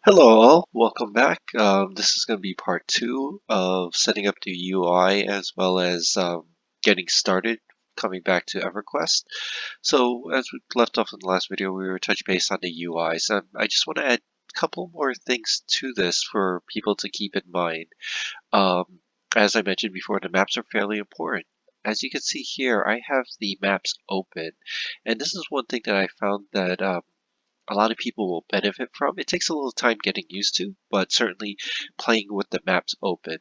Hello all, welcome back. This is going to be part two of setting up the UI as well as getting started, coming back to EverQuest. So as we left off in the last video, we were touching base on the UIs. I just want to add a couple more things to this for people to keep in mind. Um, as I mentioned before, the maps are fairly important. As you can see here, I have the maps open, and this is one thing that I found that a lot of people will benefit from. It takes a little time getting used to, but certainly playing with the maps open.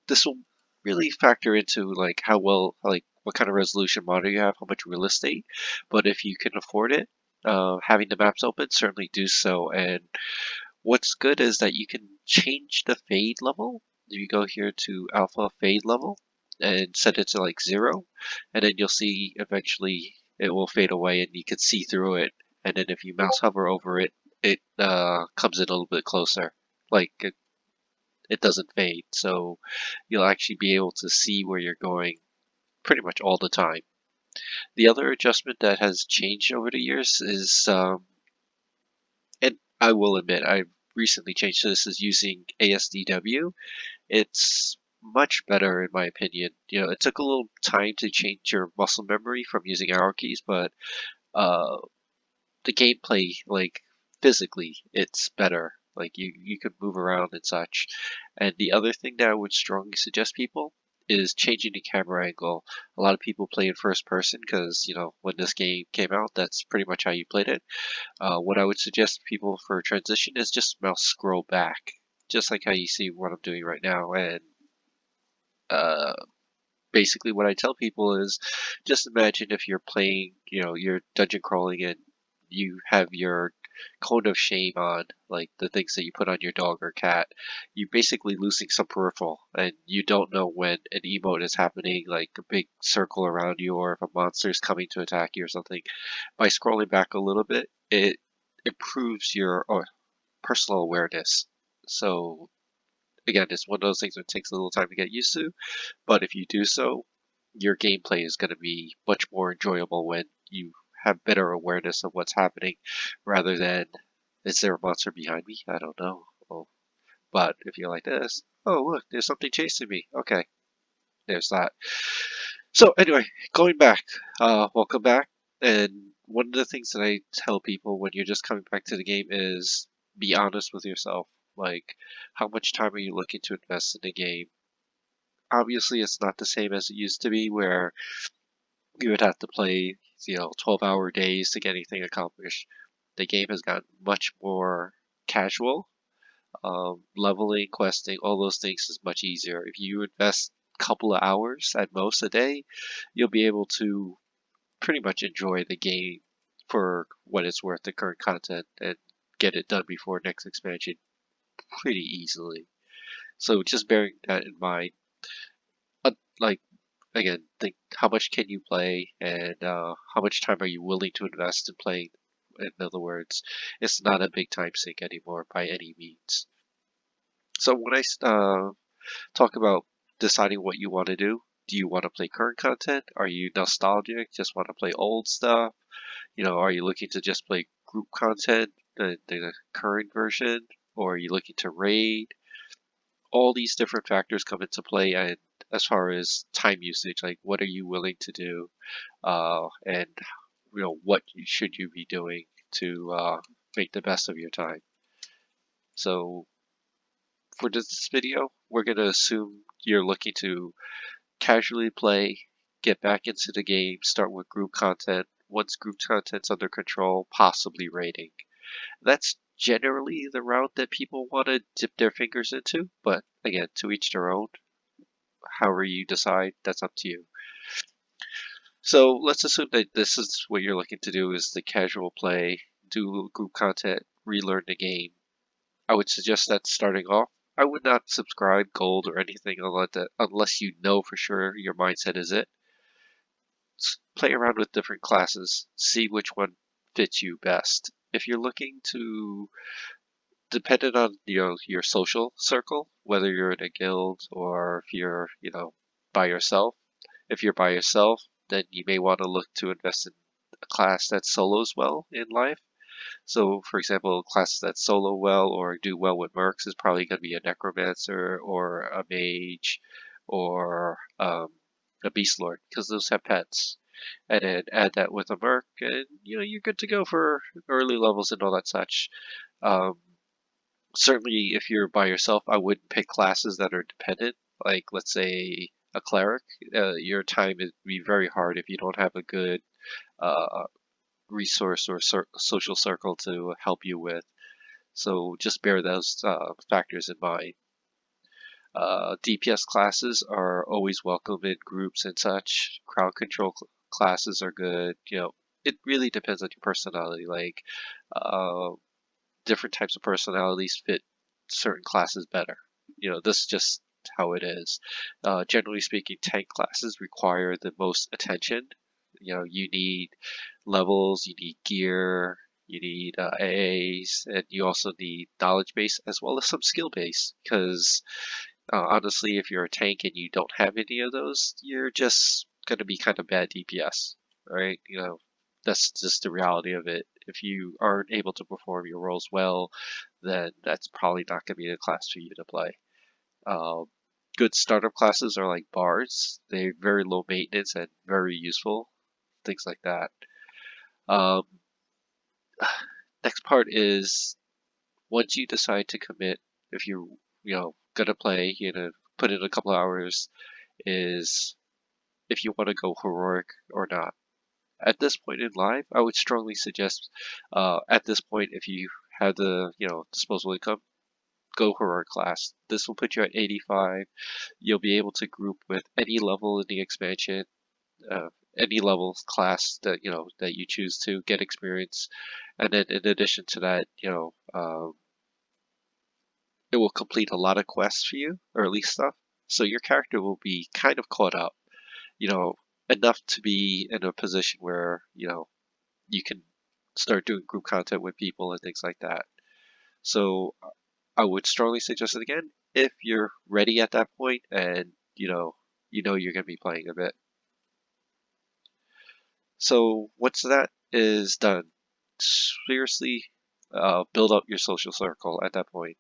This will really factor into like how well, like what kind of resolution monitor you have, how much real estate. But if you can afford it, having the maps open, certainly do so. And what's good is that you can change the fade level. You go here to alpha fade level and set it to like 0, and then you'll see eventually it will fade away and you can see through it. And then if you mouse hover over it, it comes in a little bit closer. Like it doesn't fade, so you'll actually be able to see where you're going pretty much all the time. The other adjustment that has changed over the years is and I will admit I've recently changed this, is using ASDW. It's much better in my opinion. You know, it took a little time to change your muscle memory from using arrow keys, but uh, the gameplay, like physically, it's better. Like you can move around and such. And the other thing that I would strongly suggest people is changing the camera angle. A lot of people play in first person because, you know, when this game came out, that's pretty much how you played it. What I would suggest people for transition is just mouse scroll back, just like how you see what I'm doing right now. And uh, basically, what I tell people is just imagine if you're playing, you know, you're dungeon crawling and you have your cone of shame on, like the things that you put on your dog or cat. You're basically losing some peripheral, and you don't know when an emote is happening, like a big circle around you, or if a monster is coming to attack you or something. By scrolling back a little bit, it improves your personal awareness. So again, it's one of those things that takes a little time to get used to, but if you do so, your gameplay is going to be much more enjoyable when you have better awareness of what's happening rather than, is there a monster behind me? I don't know. Oh, but if you're like this, oh, look, there's something chasing me. Okay, there's that. So, anyway, going back, welcome back. And one of the things that I tell people when you're just coming back to the game is be honest with yourself. Like, how much time are you looking to invest in the game? Obviously, it's not the same as it used to be, where you would have to play, 12-hour days to get anything accomplished. The game has gotten much more casual. Leveling, questing, all those things is much easier. If you invest a couple of hours at most a day, you'll be able to pretty much enjoy the game for what it's worth, the current content, and get it done before next expansion pretty easily. So just bearing that in mind, like again, think how much can you play and how much time are you willing to invest in playing. In other words, it's not a big time sink anymore by any means. So when I talk about deciding what you want to do you want to play current content? Are you nostalgic, just want to play old stuff? You know, are you looking to just play group content, the current version? Or are you looking to raid? All these different factors come into play, and as far as time usage, like what are you willing to do, and what should you be doing to make the best of your time. So for this video, we're going to assume you're looking to casually play, get back into the game, start with group content. Once group content's under control, possibly raiding. That's generally the route that people want to dip their fingers into, but again, to each their own. However you decide, that's up to you. So let's assume that this is what you're looking to do, is the casual play, do group content, relearn the game. I would suggest that starting off, I would not subscribe gold or anything unless you know for sure your mindset is it. Play around with different classes, see which one fits you best. If you're looking to, dependent on your social circle, whether you're in a guild or if you're by yourself. If you're by yourself, then you may want to look to invest in a class that solos well in life. So, for example, classes that solo well or do well with mercs is probably going to be a necromancer or a mage or a beast lord because those have pets. And then add that with a merc, and you're good to go for early levels and all that such. Um, Certainly, if you're by yourself, I wouldn't pick classes that are dependent. Like, let's say a cleric. Your time would be very hard if you don't have a good uh, resource or social circle to help you with. So just bear those factors in mind. DPS classes are always welcome in groups and such. Crowd control classes are good. It really depends on your personality. Like, uh, different types of personalities fit certain classes better. This is just how it is. Generally speaking, tank classes require the most attention. You need levels, you need gear, you need AAs, and you also need knowledge base as well as some skill base. Because honestly, if you're a tank and you don't have any of those, you're just going to be kind of bad DPS, right? That's just the reality of it. If you aren't able to perform your roles well, then that's probably not going to be the class for you to play. Um, Good startup classes are like bards. They're very low maintenance and very useful, things like that. Um, Next part is once you decide to commit, if you're gonna play, put in a couple hours, is if you want to go heroic or not. At this point in life, I would strongly suggest, at this point, if you have the disposable income, go heroic class. This will put you at 85. You'll be able to group with any level in the expansion, uh, any level class that you choose to get experience, and then in addition to that, it will complete a lot of quests for you, or at least stuff. So your character will be kind of caught up, you know, enough to be in a position where, you can start doing group content with people and things like that. So I would strongly suggest it again if you're ready at that point and, you're going to be playing a bit. So once that is done, seriously build up your social circle at that point.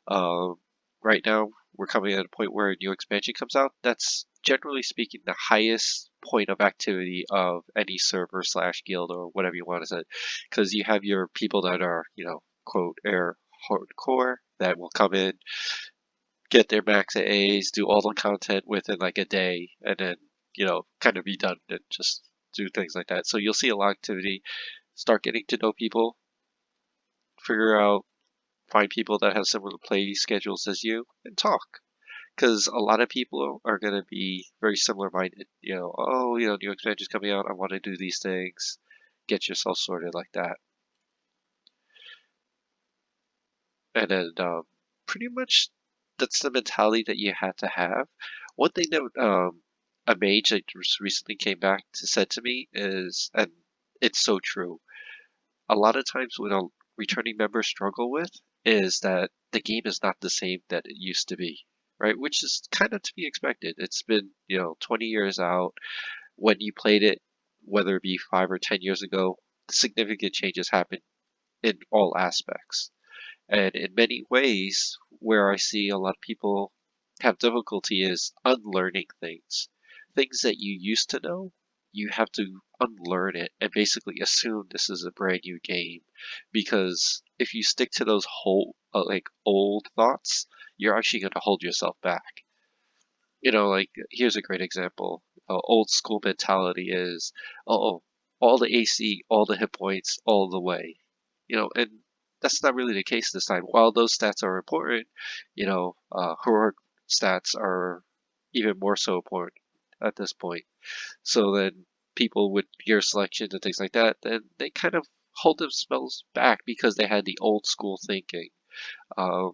Um, right now, we're coming at a point where a new expansion comes out. That's generally speaking the highest point of activity of any server slash guild or whatever you want to say, because you have your people that are, quote, air hardcore that will come in, get their max A's, do all the content within like a day, and then, kind of be done and just do things like that. So you'll see a lot of activity, start getting to know people, figure out, find people that have similar play schedules as you, and talk. Because a lot of people are going to be very similar minded. Oh, new expansion's coming out. I want to do these things. Get yourself sorted like that. And then pretty much that's the mentality that you have to have. One thing that a mage that just recently came back to said to me is, and it's so true, a lot of times what a returning member struggle with is that the game is not the same that it used to be, right? Which is kind of to be expected. It's been, 20 years out. When you played it, whether it be 5 or 10 years ago, significant changes happened in all aspects. And in many ways, where I see a lot of people have difficulty is unlearning things. Things that you used to know, you have to unlearn it and basically assume this is a brand new game. Because if you stick to those whole like old thoughts, you're actually going to hold yourself back. Like here's a great example. Old school mentality is, oh, all the AC, all the hit points, all the way. And that's not really the case this time. While those stats are important, heroic stats are even more so important at this point. So then people with gear selection and things like that, then they kind of hold themselves back because they had the old school thinking.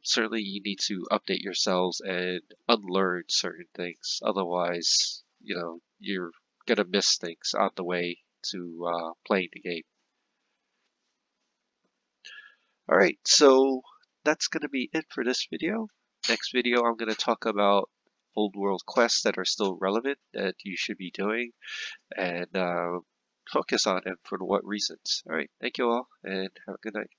Certainly, you need to update yourselves and unlearn certain things. Otherwise, you're gonna miss things on the way to playing the game. All right, so that's gonna be it for this video. Next video, I'm gonna talk about old world quests that are still relevant that you should be doing and focus on them for what reasons. All right, thank you all and have a good night.